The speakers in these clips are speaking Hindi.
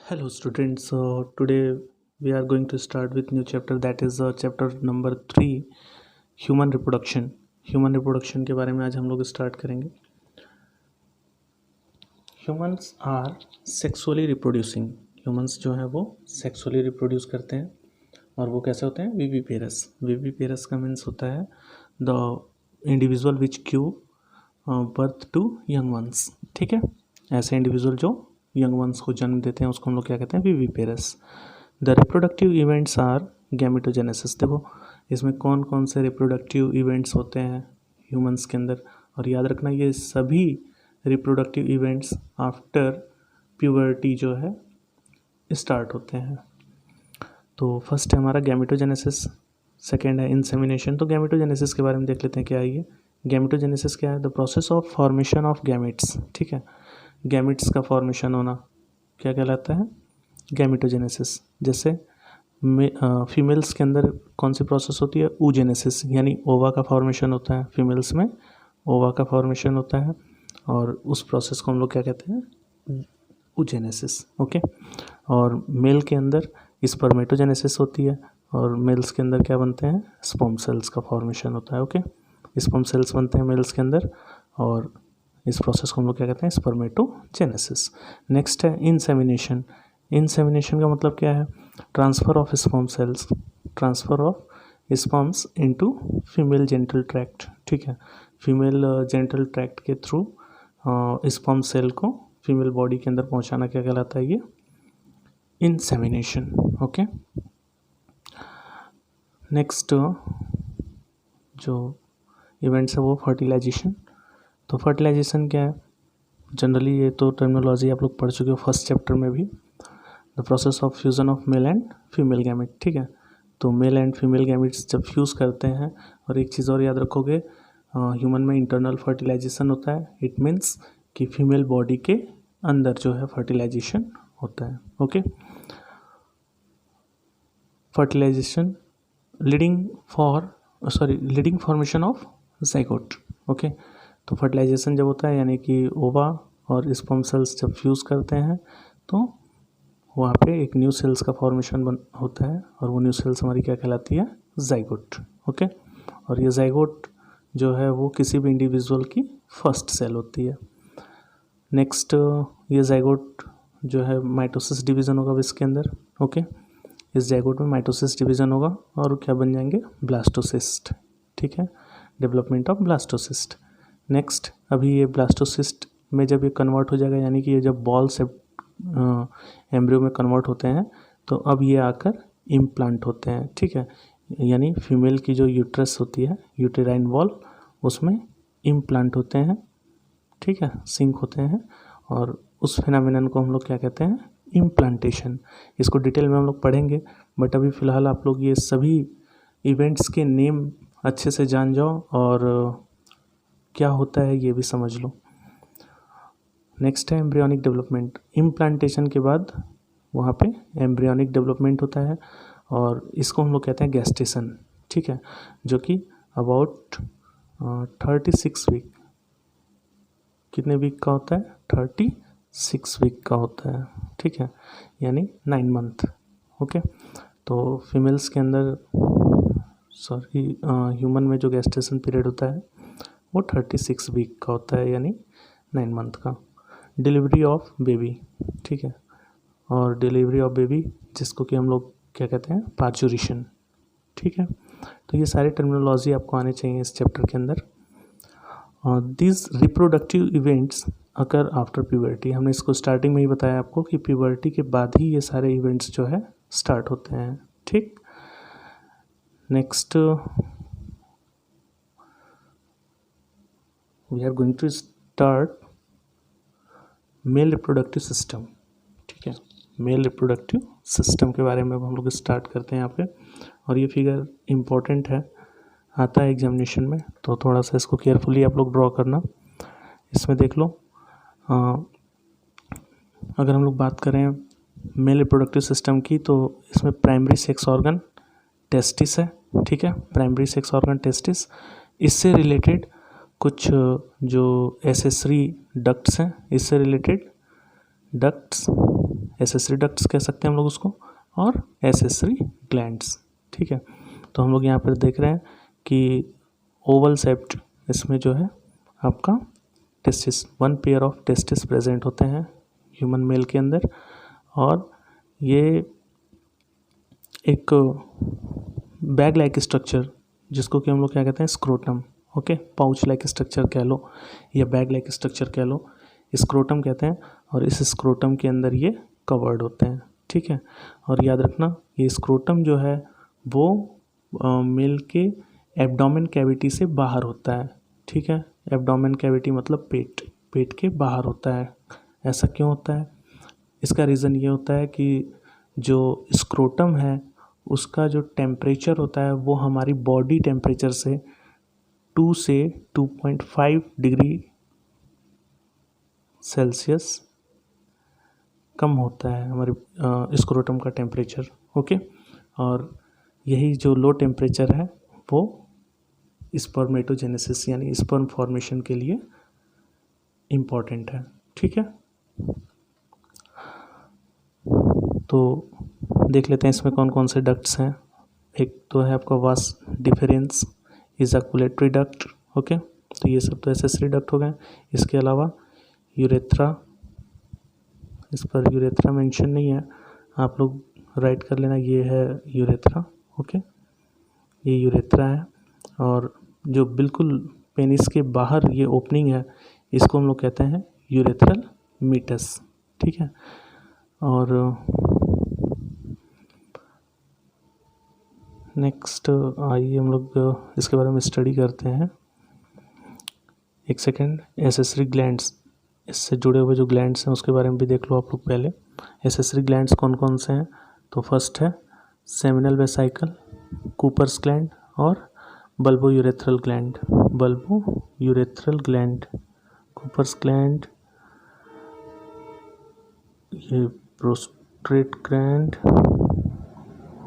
Hello students, today we are going to start with new chapter, that is chapter number 3, human reproduction. Human reproduction के बारे में आज हम लोग स्टार्ट करेंगे। Humans are sexually reproducing. ह्यूमंस जो है वो सेक्सुअली रिप्रोड्यूस करते हैं और वो कैसे होते हैं? विविपेरस। विविपेरस का मीन्स होता है the individual which give birth to young ones. ठीक है, ऐसे इंडिविजुअल जो यंग वंस को जन्म देते हैं उसको हम लोग क्या कहते हैं? Viviparous. The reproductive events are gametogenesis. देखो इसमें कौन कौन से रिप्रोडक्टिव इवेंट्स होते हैं ह्यूमंस के अंदर, और याद रखना ये सभी रिप्रोडक्टिव इवेंट्स आफ्टर प्यूबर्टी जो है स्टार्ट होते हैं। तो फर्स्ट है हमारा गैमेटोजेनेसिस, सेकेंड है इंसेमिनेशन। तो गैमेटोजेनेसिस के बारे में देख लेते हैं क्या है ये। गैमेटोजेनेसिस क्या है? The process of formation of gametes. ठीक है, गैमेट्स का फॉर्मेशन होना क्या कहलाता है? गैमेटोजेनेसिस। जैसे फीमेल्स के अंदर कौन सी प्रोसेस होती है? oogenesis, यानी ओवा का फॉर्मेशन होता है। फीमेल्स में ओवा का फॉर्मेशन होता है और उस प्रोसेस को हम लोग क्या कहते हैं? oogenesis। ओके, और मेल के अंदर स्पर्मेटोजेनेसिस होती है और मेल्स के अंदर क्या बनते हैं? स्पर्म सेल्स का फॉर्मेशन होता है। ओके, स्पर्म सेल्स बनते हैं मेल्स के अंदर और इस प्रोसेस को हम लोग क्या कहते हैं? स्पर्मेटोजेनेसिस। नेक्स्ट है इंसेमिनेशन। इंसेमिनेशन का मतलब क्या है? Transfer of sperm cells, transfer of sperms into female genital tract. ठीक है, फीमेल जेनिटल ट्रैक्ट के थ्रू स्पर्म सेल को फीमेल बॉडी के अंदर पहुंचाना क्या कहलाता है? ये इंसेमिनेशन। ओके, नेक्स्ट जो इवेंट्स है वो फर्टिलाइजेशन। तो फर्टिलाइजेशन क्या है? जनरली ये तो टर्मिनोलॉजी आप लोग पढ़ चुके हो फर्स्ट चैप्टर में भी। The process of fusion of male and female gamete. ठीक है, तो मेल एंड फीमेल गैमेट्स जब फ्यूज़ करते हैं, और एक चीज़ और याद रखोगे, ह्यूमन में इंटरनल फर्टिलाइजेशन होता है। इट मीन्स कि फीमेल बॉडी के अंदर जो है फर्टिलाइजेशन होता है। Okay, fertilisation leading formation of zygote. Okay, तो फर्टिलाइजेशन जब होता है यानी कि ओवा और स्पर्म सेल्स जब फ्यूज़ करते हैं तो वहाँ पे एक न्यू सेल्स का फॉर्मेशन होता है और वो न्यू सेल्स हमारी क्या कहलाती है? जाइगोट। ओके, और ये जाइगोट जो है वो किसी भी इंडिविजुअल की फर्स्ट सेल होती है। नेक्स्ट ये जाइगोट जो है माइटोसिस डिवीज़न होगा इसके अंदर। ओके, इस जाइगोट में माइटोसिस डिवीज़न होगा और क्या बन जाएंगे? ब्लास्टोसिस्ट। ठीक है, डेवलपमेंट ऑफ ब्लास्टोसिस्ट। नेक्स्ट अभी ये ब्लास्टोसिस्ट में जब ये कन्वर्ट हो जाएगा, यानी कि ये जब बॉल से एम्ब्रियो में कन्वर्ट होते हैं तो अब ये आकर इम्प्लांट होते हैं। ठीक है, यानी फीमेल की जो यूट्रस होती है, यूटेराइन वॉल, उसमें इम्प्लांट होते हैं। ठीक है, सिंक होते हैं और उस फिनोमेनन को हम लोग क्या कहते हैं? इम्प्लांटेशन। इसको डिटेल में हम लोग पढ़ेंगे, बट अभी फ़िलहाल आप लोग ये सभी इवेंट्स के नेम अच्छे से जान जाओ और क्या होता है ये भी समझ लो। नेक्स्ट है एम्ब्रियोनिक डेवलपमेंट। इम्प्लांटेशन के बाद वहाँ पे एम्ब्रियोनिक डेवलपमेंट होता है और इसको हम लोग कहते हैं गेस्टेशन। ठीक है, जो कि अबाउट 36 वीक, कितने वीक का होता है? 36 वीक का होता है। ठीक है, यानी 9 मंथ। ओके, तो फीमेल्स के अंदर ह्यूमन में जो गेस्टेशन पीरियड होता है वो 36 वीक का होता है, यानी 9 मंथ का। Delivery of baby. ठीक है, और डिलीवरी ऑफ बेबी जिसको कि हम लोग क्या कहते हैं? पार्चुरेशन। ठीक है, तो ये सारे टर्मिनोलॉजी आपको आने चाहिए इस चैप्टर के अंदर। This reproductive events occur after puberty. हमने इसको स्टार्टिंग में ही बताया आपको कि प्यूबर्टी के बाद ही ये सारे इवेंट्स जो है स्टार्ट होते हैं। ठीक, next we are going to start male reproductive system. ठीक है, मेल रिप्रोडक्टिव सिस्टम के बारे में अब हम लोग स्टार्ट करते हैं यहाँ पे, और ये फिगर इम्पोर्टेंट है, आता है एग्जामिनेशन में, तो थोड़ा सा इसको केयरफुली आप लोग ड्रॉ करना। इसमें देख लो, अगर हम लोग बात करें मेल रिप्रोडक्टिव सिस्टम की तो इसमें प्राइमरी सेक्स ऑर्गन टेस्टिस है। ठीक है, प्राइमरी सेक्स ऑर्गन टेस्टिस, इससे रिलेटेड कुछ जो एसेसरी डक्ट्स हैं, इससे रिलेटेड डक्ट्स एसेसरी डक्ट्स कह सकते हैं हम लोग उसको, और एसेसरी ग्लैंड्स। ठीक है, तो हम लोग यहाँ पर देख रहे हैं कि ओवल शेप्ड इसमें जो है आपका testis, 1 pair of testis present होते हैं ह्यूमन मेल के अंदर, और ये एक बैग लाइक स्ट्रक्चर जिसको कि हम लोग क्या कहते हैं, scrotum, okay, pouch like structure कह लो या बैग लाइक स्ट्रक्चर कह लो, स्क्रोटम कहते हैं, और इस स्क्रोटम के अंदर ये कवर्ड होते हैं। ठीक है, और याद रखना ये स्क्रोटम जो है वो मेल के एब्डोमेन कैविटी से बाहर होता है। ठीक है, एब्डोमेन कैविटी मतलब पेट, पेट के बाहर होता है। ऐसा क्यों होता है? इसका रीज़न ये होता है कि जो स्क्रोटम है उसका जो टेम्परेचर होता है वो हमारी बॉडी टेम्परेचर से 2 से 2.5 डिग्री सेल्सियस कम होता है हमारे स्क्रोटम का टेम्परेचर। ओके, और यही जो लो टेम्परेचर है वो स्पर्मेटोजेनेसिस यानी स्पर्म फॉर्मेशन के लिए इम्पॉर्टेंट है। ठीक है, तो देख लेते हैं इसमें कौन कौन से डक्ट्स हैं। एक तो है आपका vas deferens ejaculatory duct, okay, तो ये सब तो एसेसरी डक्ट हो गए। इसके अलावा यूरेथ्रा, इस पर यूरेथ्रा मेंशन नहीं है, आप लोग राइट कर लेना, ये है यूरेथ्रा। ओके, ये यूरेथ्रा है, और जो बिल्कुल पेनिस के बाहर ये ओपनिंग है इसको हम लोग कहते हैं यूरेथ्रल मीटस। ठीक है, और नेक्स्ट आइए हम लोग इसके बारे में स्टडी करते हैं। एक सेकेंड, एसेसरी ग्लैंड्स, इससे जुड़े हुए जो ग्लैंड्स हैं उसके बारे में भी देख लो आप लोग पहले। एसेसरी ग्लैंड्स कौन कौन से हैं? तो फर्स्ट है सेमिनल वेसाइकल, कूपर्स ग्लैंड और bulbourethral gland. Bulbourethral gland, Cowper's gland, ये प्रोस्टेट ग्लैंड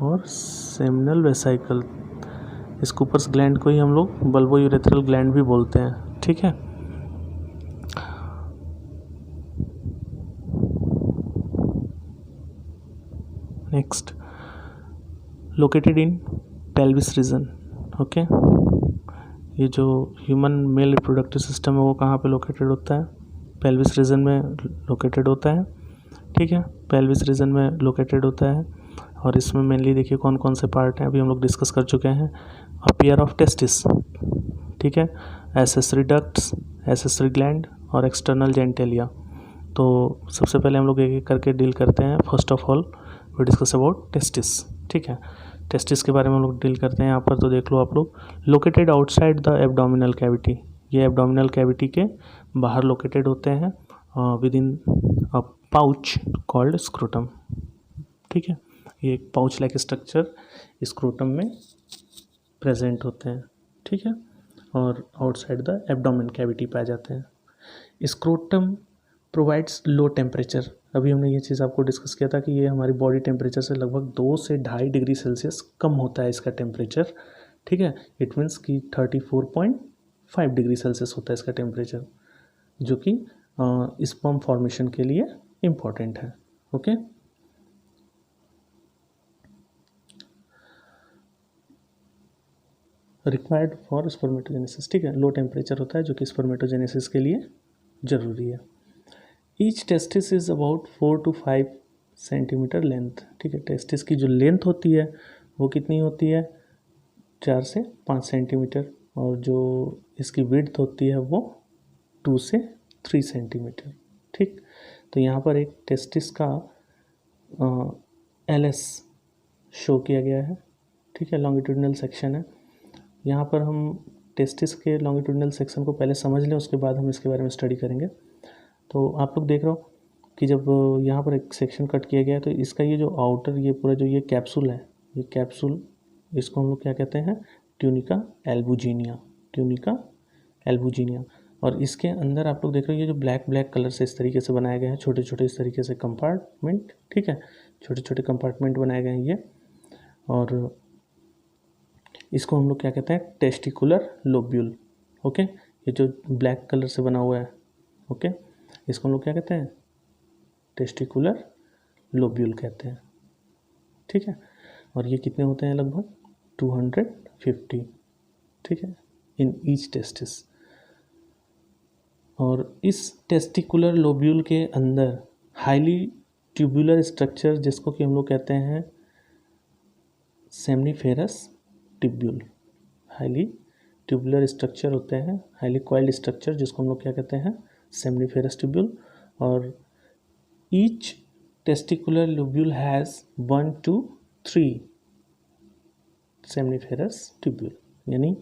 और सेमिनल वेसाइकल। इस कूपर्स ग्लैंड को ही हम लोग बल्बो यूरेथ्रल ग्लैंड भी बोलते हैं। ठीक है, next located in pelvis region. Okay, ये जो ह्यूमन मेल रिप्रोडक्टिव सिस्टम है वो कहाँ पे लोकेटेड होता है? पेल्विस रीजन में लोकेटेड होता है। ठीक है, पेल्विस रीजन में लोकेटेड होता है, और इसमें मेनली देखिए कौन कौन से पार्ट हैं अभी हम लोग डिस्कस कर चुके हैं। अ पेयर ऑफ टेस्टिस, ठीक है, एसेसरी डक्ट्स, एसेसरी ग्लैंड और एक्सटर्नल जेंटेलिया। तो सबसे पहले हम लोग एक एक करके डील करते हैं। First of all we discuss about testis. ठीक है, टेस्टिस के बारे में हम लोग डील करते हैं यहाँ पर। तो देख लो आप लोग, located outside the abdominal cavity, ये एब्डोमिनल कैविटी के बाहर लोकेटेड होते हैं with in a pouch called scrotum. ठीक है, ये एक पाउच लाइक स्ट्रक्चर स्क्रोटम में प्रेजेंट होते हैं। ठीक है, और आउटसाइड द एब्डोमेन कैविटी पाए जाते हैं। स्क्रोटम प्रोवाइड्स लो टेम्परेचर, अभी हमने ये चीज़ आपको डिस्कस किया था कि ये हमारी बॉडी टेम्परेचर से लगभग 2 से 2.5 डिग्री सेल्सियस कम होता है इसका टेम्परेचर। ठीक है, इट मीन्स कि 34.5 डिग्री सेल्सियस होता है इसका टेम्परेचर, जो कि स्पर्म फॉर्मेशन के लिए इम्पॉर्टेंट है। Okay, required for spermatogenesis. ठीक है, लो टेम्परेचर होता है जो कि स्पर्मेटोजेनेसिस के लिए ज़रूरी है। Each testis is about 4 to 5 centimetre length. ठीक है, टेस्टिस की जो लेंथ होती है वो कितनी होती है? 4 से 5 सेंटीमीटर, और जो इसकी विड्थ होती है वो 2 से 3 सेंटीमीटर। ठीक, तो यहाँ पर एक टेस्टिस का LS शो किया गया है। ठीक है, लॉन्गिट्यूडिनल सेक्शन है। यहाँ पर हम टेस्टिस के लॉन्गिट्यूडिनल सेक्शन को पहले समझ लें, उसके बाद हम इसके बारे में स्टडी करेंगे। तो आप लोग देख रहे हो कि जब यहाँ पर एक सेक्शन कट किया गया है तो इसका ये जो आउटर, ये पूरा जो ये कैप्सूल है, ये कैप्सूल, इसको हम लोग क्या कहते हैं? Tunica albuginea, tunica albuginea. और इसके अंदर आप लोग देख रहे हो ये जो ब्लैक ब्लैक कलर से इस तरीके से बनाए गए हैं, छोटे छोटे इस तरीके से कंपार्टमेंट। ठीक है, छोटे छोटे कंपार्टमेंट बनाए गए हैं ये, और इसको हम लोग क्या कहते हैं? Testicular lobule. ओके, ये जो ब्लैक कलर से बना हुआ है, ओके, इसको हम लोग क्या कहते हैं? टेस्टिकुलर लोब्यूल कहते हैं, ठीक है। और ये कितने होते हैं, लगभग 250, ठीक है, इन ईच टेस्टिस। और इस टेस्टिकुलर लोब्यूल के अंदर हाईली ट्यूबुलर स्ट्रक्चर, जिसको कि हम लोग कहते हैं seminiferous tubule, highly tubular structure होते हैं, हाईली कॉइल्ड स्ट्रक्चर, जिसको हम लोग क्या कहते हैं, सेमनीफेरस ट्यूब्यूल। और each testicular lobule has 1 to 3 seminiferous tubule, यानी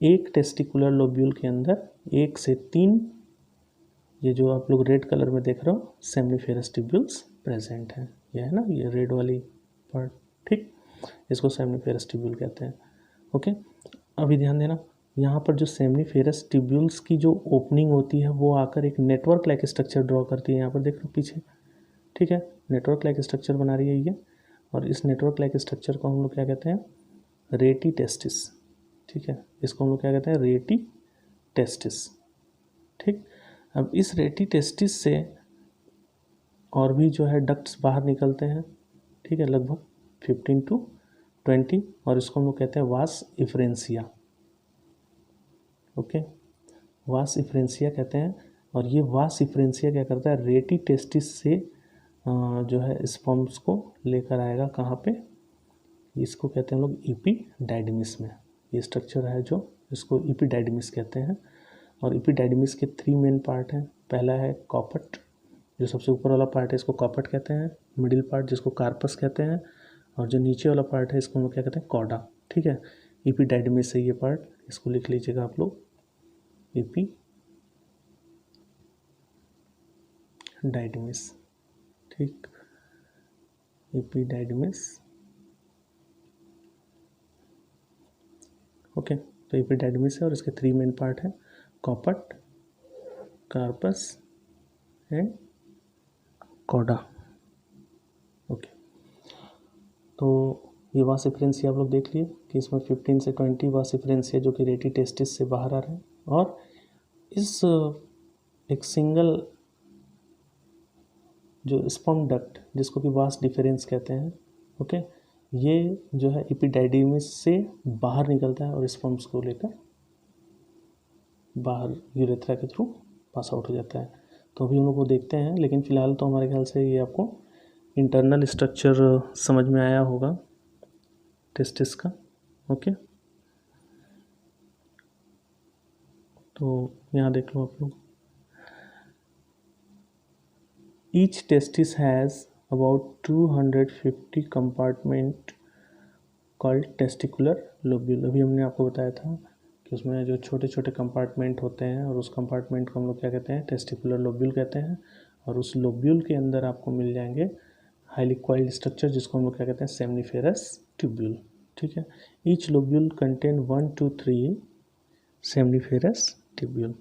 एक टेस्टिकुलर लोब्यूल के अंदर 1 से 3, ये जो आप लोग रेड कलर में देख रहे हो, सेमनीफेरस ट्यूब्यूल्स प्रेजेंट हैं। ये है ना, ये रेड वाली पार्ट, ठीक, इसको सेमनीफेरस ट्यूब्यूल कहते हैं। ओके, अभी ध्यान देना, यहाँ पर जो सेमनीफेरस ट्यूब्यूल्स की जो ओपनिंग होती है वो आकर एक नेटवर्क लाइक स्ट्रक्चर ड्रॉ करती है। यहाँ पर देख लो पीछे, ठीक है, नेटवर्क लाइक स्ट्रक्चर बना रही है ये। और इस नेटवर्क लाइक स्ट्रक्चर को हम लोग क्या कहते हैं, रेटी टेस्टिस, ठीक है, इसको हम लोग क्या कहते हैं, रेटी टेस्टिस, ठीक। अब इस रेटी टेस्टिस से और भी जो है डक्ट्स बाहर निकलते हैं, ठीक है, लगभग 15 to 20, और इसको हम लोग कहते हैं वास इफ्रेंसिया। ओके, वास इफ्रेंसिया कहते हैं। और ये वास इफ्रेंसिया क्या करता है, रेटी टेस्टिस से जो है स्पर्म्स को लेकर आएगा कहाँ पे, इसको कहते हैं हम लोग इपीडाइडमिस में। ये स्ट्रक्चर है जो, इसको इपीडाइडमिस कहते हैं। और इपीडाइडमिस के 3 मेन पार्ट हैं। पहला है कॉपट, जो सबसे ऊपर वाला पार्ट है इसको कॉपट कहते हैं, मिडिल पार्ट जिसको कार्पस कहते हैं, और जो नीचे वाला पार्ट है इसको हम लोग क्या कहते हैं, कॉडा, ठीक है। इपीडाइडमिस है ये पार्ट, इसको लिख लीजिएगा आप लोग, इपीडाइडमिस, ठीक, इपीडाइडमिस। ओके, तो इपीडाइडमिस है और इसके 3 मेन पार्ट हैं, कॉपट, कार्पस एंड कॉडा। ओके, तो ये वास इफ्रेंसिया आप लोग देख लिए कि इसमें 15 से 20 वास इफ्रेंसिया जो कि रेटी टेस्टिस से बाहर आ रहे हैं। और इस एक सिंगल जो स्पर्म डक्ट, जिसको कि वास डिफरेंस कहते हैं, ओके, ये जो है इपीडाइडमिस से बाहर निकलता है और स्पर्म्स को लेकर बाहर यूरेथ्रा के थ्रू पास आउट हो जाता है। तो अभी हम लोग वो देखते हैं, लेकिन फ़िलहाल तो हमारे ख्याल से ये आपको इंटरनल स्ट्रक्चर समझ में आया होगा टेस्टिस का। ओके, तो यहाँ देख लो आप लोग, each testis has about 250 compartment called testicular lobule. अभी हमने आपको बताया था कि उसमें जो छोटे छोटे कंपार्टमेंट होते हैं और उस कंपार्टमेंट को हम लोग क्या कहते हैं, टेस्टिकुलर लोब्यूल कहते हैं। और उस लोब्यूल के अंदर आपको मिल जाएंगे हाईली कॉइल्ड स्ट्रक्चर, जिसको हम लोग क्या कहते हैं, सेमनीफेरस ट्यूब्यूल, ठीक है। Each lobule contain 1 to 3 seminiferous tubule.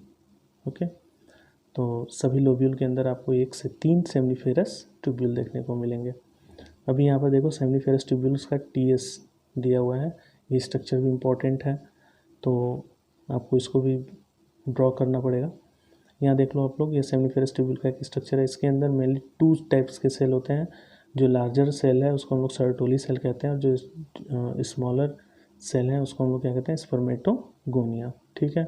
Okay, तो सभी लोब्यूल के अंदर आपको 1 से 3 सेमनीफेरस ट्यूब्यूल देखने को मिलेंगे। अभी यहाँ पर देखो सेमनीफेरस ट्यूब्यूल्स का TS दिया हुआ है, ये स्ट्रक्चर भी इम्पोर्टेंट है, तो आपको इसको भी ड्रॉ करना पड़ेगा। यहाँ देख लो आप लोग, ये सेमनीफेरस ट्यूब्यूल का एक स्ट्रक्चर है। इसके अंदर मेनली 2 टाइप्स के सेल होते हैं। जो लार्जर सेल है उसको हम लोग सर्टोली सेल कहते हैं, और जो स्मॉलर सेल है उसको हम लोग क्या कहते हैं, स्पर्मेटोगोनिया, ठीक है।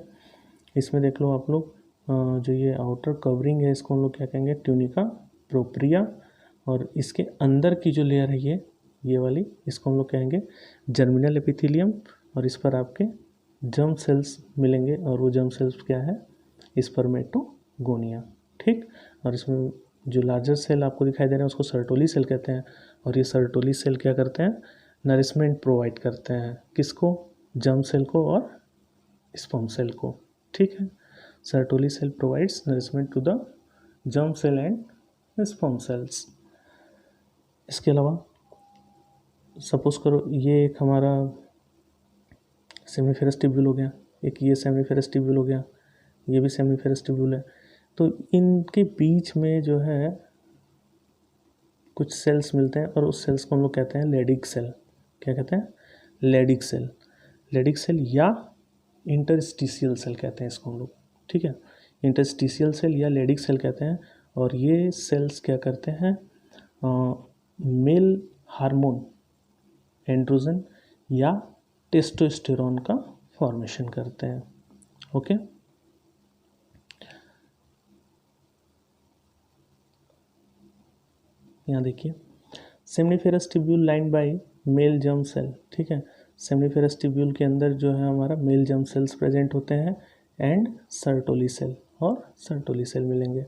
इसमें देख लो आप लोग, जो ये आउटर कवरिंग है इसको हम लोग क्या कहेंगे, ट्यूनिका प्रोप्रिया, और इसके अंदर की जो लेयर है ये वाली, इसको हम लोग कहेंगे जर्मिनल एपिथेलियम। और इस पर आपके जर्म सेल्स मिलेंगे, और वो जर्म सेल्स क्या है, स्पर्मेटोगोनिया, ठीक। और इसमें जो लार्जर सेल आपको दिखाई दे रहे हैं उसको सर्टोली सेल कहते हैं। और ये सर्टोली सेल क्या करते हैं, नरिशमेंट प्रोवाइड करते हैं, किसको, जर्म सेल को और स्पर्म सेल को, ठीक है। Sertoli cell provides nourishment to the germ cell and sperm cells. इसके अलावा सपोज करो ये एक हमारा सेमनीफेरस ट्यूब्यूल हो गया, एक ये सेमनीफेरस ट्यूब्यूल हो गया, ये भी सेमनीफेरस ट्यूब्यूल है। तो इनके बीच में जो है कुछ सेल्स मिलते हैं, और उस सेल्स को हम लोग कहते हैं लेडिक सेल। क्या कहते हैं, लेडिक सेल, लेडिक सेल या इंटरस्टिशियल सेल कहते हैं इसको हम लोग, ठीक है। इंटरस्टिशियल सेल या लेडिक सेल कहते हैं। और ये सेल्स क्या करते हैं, मेल हार्मोन एंड्रोजन या टेस्टोस्टेरोन का फॉर्मेशन करते हैं। ओके, यहाँ देखिए seminiferous tubule lined by male germ cell. ठीक है, सेमनीफेरस ट्यूब्यूल के अंदर जो है हमारा मेल जर्म सेल्स प्रेजेंट होते हैं एंड सर्टोली सेल और सर्टोली सेल मिलेंगे।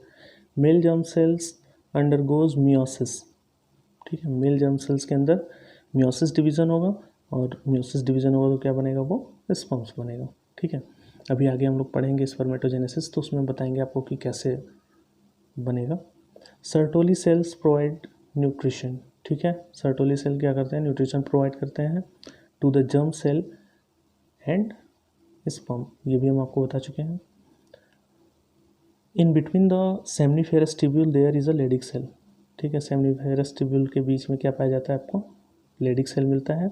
Male germ cells undergoes meiosis. ठीक है, मेल जर्म सेल्स के अंदर मियोसिस डिवीज़न होगा और मियोसिस डिवीज़न होगा तो क्या बनेगा, वो स्पर्म्स बनेगा। ठीक है, अभी आगे हम लोग पढ़ेंगे स्पर्मेटोजेनेसिस, तो उसमें बताएंगे आपको कि कैसे बनेगा। Sertoli cells provide nutrition. ठीक है, सर्टोली सेल क्या करते हैं, न्यूट्रिशन प्रोवाइड करते हैं to the germ cell and sperm, ये भी हम आपको बता चुके हैं। In between the seminiferous tubule there is a Leydig cell. ठीक है, सेमनीफेरस ट्यूब्यूल के बीच में क्या पाया जाता है, आपको लेडिक सेल मिलता है।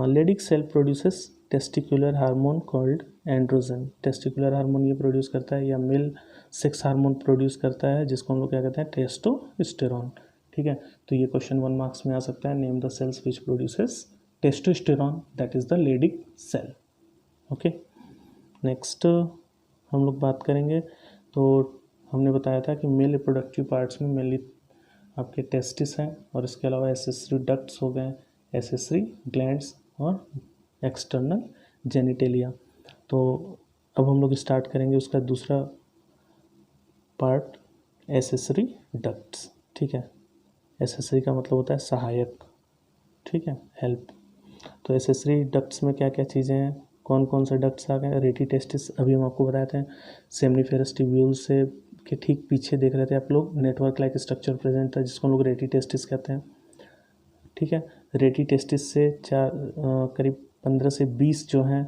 Leydig cell produces testicular hormone called androgen. Testicular hormone ये प्रोड्यूस करता है या मेल सेक्स हार्मोन प्रोड्यूस करता है, जिसको हम लोग क्या कहते हैं, टेस्टोस्टेरोन। ठीक है, तो ये क्वेश्चन 1 मार्क्स में आ सकता है। Name the cells which produces testosterone, that is the Leydig cell. Okay, next हम लोग बात करेंगे, तो हमने बताया था कि मेल रिप्रोडक्टिव पार्ट्स में मेनली आपके टेस्टिस हैं और इसके अलावा एसेसरी डक्ट्स हो गए, एसेसरी ग्लैंड्स और एक्सटर्नल जेनिटेलिया। तो अब हम लोग स्टार्ट करेंगे उसका दूसरा पार्ट, एसेसरी डक्ट्स। ठीक है, एसेसरी का मतलब होता है सहायक। ठीक है, हेल्प। तो एसेसरी डक्ट्स में क्या क्या चीज़ें हैं, कौन कौन से डक्ट्स आ गए, रेटी टेस्टिस अभी हम आपको बताए थे। सेमनीफेरस ट्यूब्यूल से के ठीक पीछे देख रहे थे आप लोग, नेटवर्क लाइक स्ट्रक्चर प्रेजेंट था जिसको हम लोग रेटी टेस्टिस कहते हैं। ठीक है, रेटी टेस्टिस से करीब 15 से 20 जो हैं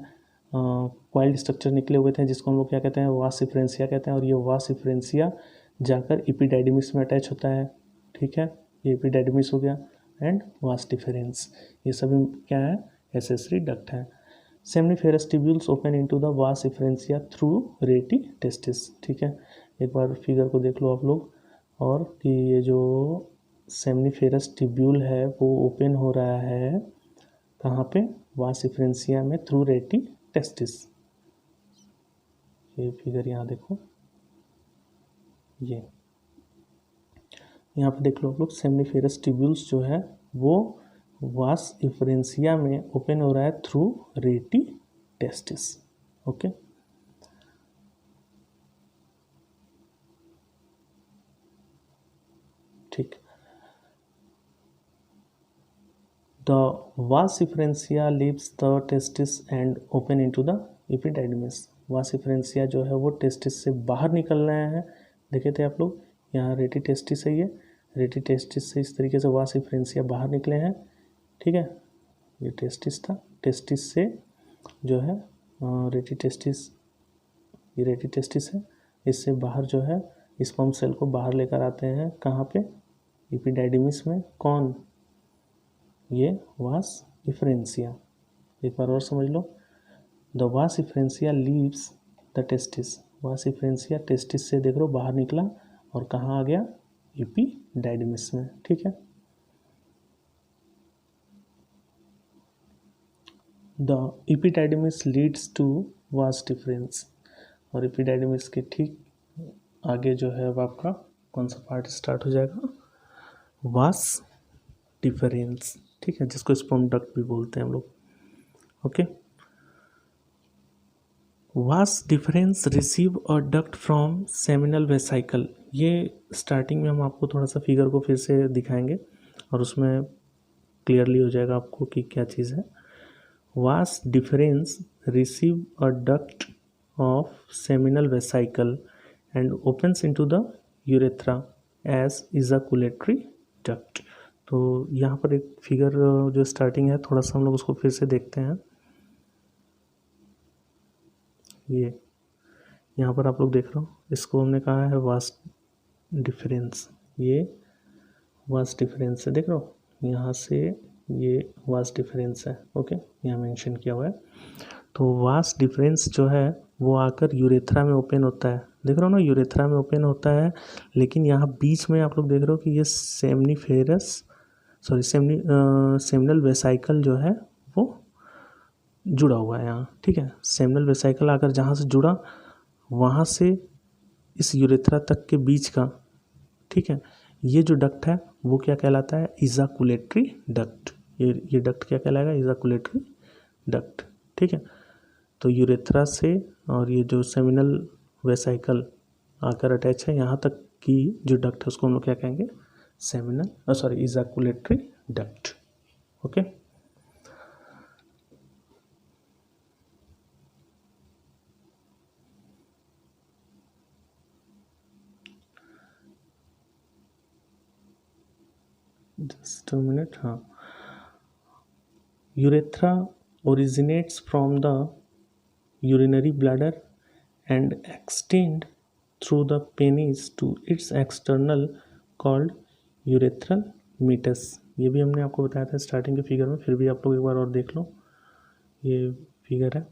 क्वाइल्ड स्ट्रक्चर निकले हुए थे, जिसको हम लोग क्या कहते हैं, वास इफ्रेंसिया कहते हैं। और ये वास इफ्रेंसिया जाकर इपिडाइडिमिस में अटैच होता है। ठीक है, ये इपिडाइडिमिस हो गया एंड वास डिफरेंस, ये सभी क्या है, एसेसरी डक्ट है। Seminiferous tubules open into the vas efferentia through rete testis. ठीक है, एक बार फिगर को देख लो आप लोग, और कि ये जो सेमनीफेरस ट्यूब्यूल है वो ओपन हो रहा है कहाँ पे, वास इफ्रेंसिया में थ्रू रेटी टेस्टिस। ये फिगर यहाँ देखो, ये यहाँ पे देख लो आप लोग, सेमनीफेरस ट्यूब्यूल्स जो है वो वास इफ्रेंसिया में ओपन हो रहा है थ्रू रेटी टेस्टिस। ओके, ठीक। The vas efferentia leaves the testis and open into the epididymis. Vas efferentia जो है वो टेस्टिस से बाहर निकल रहे हैं, देखे थे आप लोग, यहाँ रेटी टेस्टिस है, ये रेटी टेस्टिस से इस तरीके से वास इफ्रेंसिया बाहर निकले हैं। ठीक है, ये टेस्टिस था, टेस्टिस से जो है रेटी टेस्टिस, ये रेटी टेस्टिस है, इससे बाहर जो है स्पर्म सेल को बाहर लेकर आते हैं, कहाँ पे, एपिडाइडिमिस में। कौन, ये वास इफ्रेंसिया। एक बार और समझ लो, the vas efferentia leaves the testis. वास इफ्रेंसिया टेस्टिस से देख लो बाहर निकला और कहाँ आ गया, एपिडाइडिमिस में। ठीक है, the epididymis leads to vas deferens. और एपिडाइडिमिस के ठीक आगे जो है अब आपका कौन सा पार्ट स्टार्ट हो जाएगा, वास डिफरेंस। ठीक है, जिसको स्पर्म डक्ट भी बोलते हैं हम लोग। ओके, वास deferens receive a duct from seminal vesicle. ये स्टार्टिंग में हम आपको थोड़ा सा फिगर को फिर से दिखाएंगे और उसमें क्लियरली हो जाएगा आपको कि क्या चीज़ है। Vas deferens receive a duct of seminal vesicle and opens into the urethra as ejaculatory duct. तो यहाँ पर एक फिगर जो स्टार्टिंग है, थोड़ा सा हम लोग उसको फिर से देखते हैं। ये यहाँ पर आप लोग देख रहे हो, इसको हमने कहा है वास डिफरेंस। ये वास डिफरेंस है, देख रहे हो, यहाँ से ये वास डिफरेंस है। ओके, यहाँ मेंशन किया हुआ है। तो वास डिफरेंस जो है वो आकर यूरेथ्रा में ओपन होता है, देख रहे हो ना, यूरेथ्रा में ओपन होता है। लेकिन यहाँ बीच में आप लोग देख रहे हो कि ये सेमनीफेरस सॉरी सेमिनल वेसाइकल जो है वो जुड़ा हुआ है यहाँ, ठीक है। सेमिनल वेसाइकल आकर जहाँ से जुड़ा वहाँ से इस यूरेथ्रा तक के बीच का, ठीक है, ये जो डक्ट है वो क्या कहलाता है, इजाकुलेटरी डक्ट। ये डक्ट क्या कहलाएगा, इजाकुलेटरी डक्ट, ठीक है। तो यूरेथ्रा से और ये जो सेमिनल वेसाइकल आकर अटैच है यहाँ तक की जो डक्ट है उसको हम लोग क्या कहेंगे, ejaculatory duct. Okay, just a minute. हाँ, urethra originates from the urinary bladder and extend through the penis to its external called urethral meatus। ये भी हमने आपको बताया था स्टार्टिंग के फिगर में, फिर भी आप लोग एक बार और देख लो। ये फिगर है,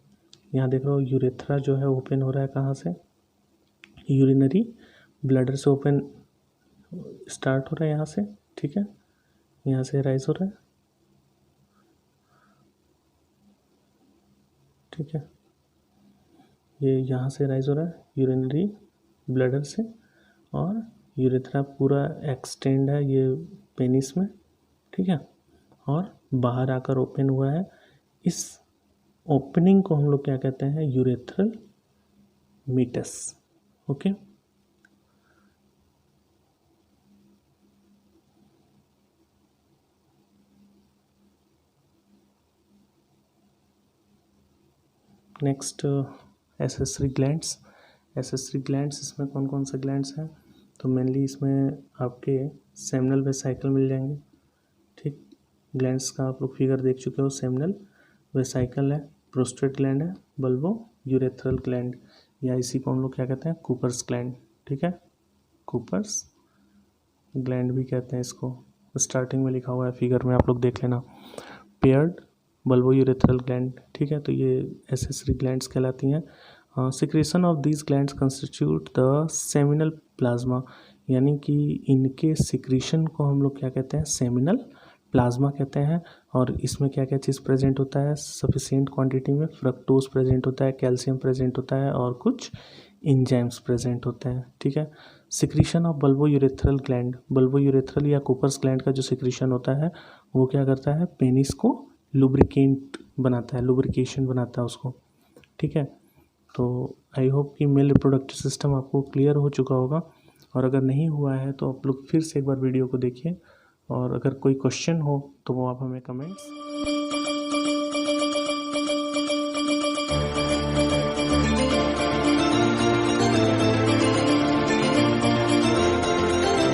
यहाँ देख रहे हो यूरेथ्रा जो है ओपन हो रहा है कहाँ से, यूरिनरी ब्लैडर से ओपन स्टार्ट हो रहा है यहाँ से, ठीक है, यहाँ से राइज हो रहा है, ठीक है, ये यहाँ से राइज हो रहा है यूरिनरी ब्लैडर से, और यूरेथ्रा पूरा एक्सटेंड है ये पेनिस में, ठीक है, और बाहर आकर ओपन हुआ है। इस ओपनिंग को हम लोग क्या कहते हैं, urethral meatus. Okay, next accessory glands. Accessory glands इसमें कौन कौन से ग्लैंड्स हैं, तो मेनली इसमें आपके सेमिनल वेसाइकल मिल जाएंगे, ठीक। ग्लैंड्स का आप लोग फिगर देख चुके हो, सेमिनल वेसाइकल है, प्रोस्टेट ग्लैंड है, बल्बो यूरेथ्रल ग्लैंड, या इसी को हम लोग क्या कहते हैं, कूपर्स ग्लैंड, ठीक है, कूपर्स ग्लैंड भी कहते हैं इसको। स्टार्टिंग में लिखा हुआ है फिगर में, आप लोग देख लेना, पेयर्ड बल्बो यूरेथ्रल ग्लैंड, ठीक है। तो ये एसेसरी ग्लैंड्स कहलाती हैं। Secretion of these glands constitute the seminal plasma, यानी कि इनके सिक्रीशन को हम लोग क्या कहते हैं, सेमिनल प्लाज्मा कहते हैं। और इसमें क्या क्या चीज़ प्रेजेंट होता है, सफिशिएंट क्वांटिटी में फ्रक्टोज प्रेजेंट होता है, कैल्शियम प्रेजेंट होता है, और कुछ इंजाइम्स प्रेजेंट होते हैं, ठीक है। Secretion of bulbo urethral gland, bulbo urethral या कूपर्स ग्लैंड का जो सिक्रीशन होता है वो क्या करता है, पेनिस को लुब्रिकेंट बनाता है, लुब्रिकेशन बनाता है उसको, ठीक है। तो आई होप कि मेल रिप्रोडक्टिव सिस्टम आपको क्लियर हो चुका होगा, और अगर नहीं हुआ है तो आप लोग फिर से एक बार वीडियो को देखिए, और अगर कोई क्वेश्चन हो तो वो आप हमें कमेंट्स